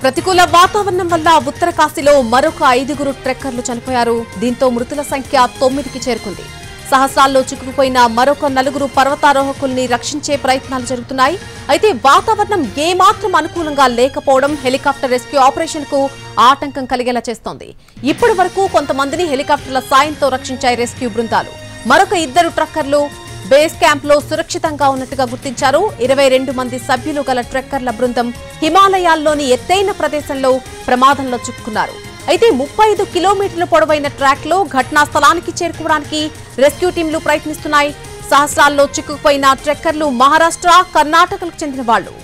ప్రతికూల వాతావరణం వల్ల ఉత్తరకాశీలో మరొక 5గురు ట్రెక్కర్లు చనిపోయారు. దీంతో మృతుల సంఖ్య 9కి చేరుకుంది. సహస్రాల్లో చిక్కుకుపోయిన మరొక 4 పర్వతారోహకుల్ని రక్షించే ప్రయత్నాలు జరుగుతున్నాయి. అయితే వాతావరణం ఏమాత్రం అనుకూలంగా లేకపోవడం హెలికాప్టర్ రెస్క్యూ ఆపరేషన్ కు ఆటంకం కలిగేలా చేస్తోంది. ఇప్పటి వరకు కొంతమందిని హెలికాప్టర్ల సాయంతో రక్షించాయి రెస్క్యూ బృందాలు. మరొక 2 ట్రెక్కర్లు బేస్ క్యాంప్ లో సురక్షితంగా ఉన్నట్టుగా గుర్తించారు. 22 మంది సభ్యులు గల ట్రెక్కర్ల బృందం హిమాలయాల్లోని ఎత్తైన ప్రదేశంలో ప్రమాదంలో చిక్కుకున్నారు. అయితే 35 కిలోమీటర్ల పొడవైన ట్రాక్ లో ఘటనా స్థలానికి చేరుకోవడానికి రెస్క్యూ టీంలు ప్రయత్నిస్తున్నాయి. సహస్రాల్లో చిక్కుకుపోయిన ట్రెక్కర్లు మహారాష్ట్ర, కర్ణాటకలకు చెందిన వాళ్లు.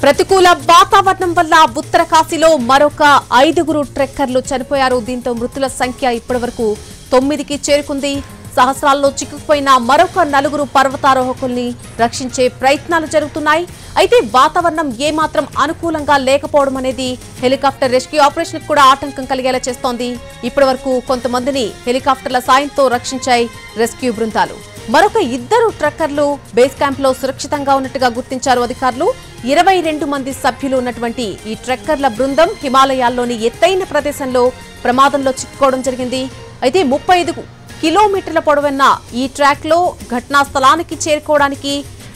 ప్రతికూల వాతావరణం వల్ల ఉత్తరకాశీలో మరొక 5గురు ట్రెక్కర్లు చనిపోయారు. దీంతో మృతుల సంఖ్య ఇప్పటివరకు 9కి చేరుకుంది. సహస్రాల్లో చిక్కుకుపోయిన మరొక 4 పర్వతారోహకుల్ని రక్షించే ప్రయత్నాలు జరుగుతున్నాయి. అయితే వాతావరణం ఏమాత్రం అనుకూలంగా లేకపోవడం అనేది హెలికాప్టర్ రెస్క్యూ ఆపరేషన్ కూడా ఆటంకం కలిగేలా చేస్తోంది. ఇప్పటివరకు కొంతమందిని హెలికాప్టర్ల సాయంతో రక్షించాయి రెస్క్యూ బృందాలు. మరొక 2 ట్రక్కర్లు బేస్ క్యాంప్ లో సురక్షితంగా ఉన్నట్టుగా గుర్తించారు అధికారులు. 22 మంది సభ్యులు ఉన్నటువంటి ఈ ట్రెక్కర్ల బృందం హిమాలయాల్లోని ఎత్తైన ప్రదేశంలో ప్రమాదంలో చిక్కుకోవడం జరిగింది. అయితే 35 కిలోమీటర్ల పొడవున్న ఈ ట్రాక్ లో ఘటనా స్థలానికి చేరుకోవడానికి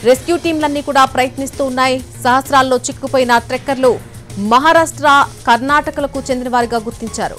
రెస్క్యూ టీంలన్నీ కూడా ప్రయత్నిస్తూ ఉన్నాయి. సహస్రాల్లో చిక్కుపోయిన ట్రెక్కర్లు మహారాష్ట్ర, కర్ణాటకలకు చెందిన వారిగా గుర్తించారు.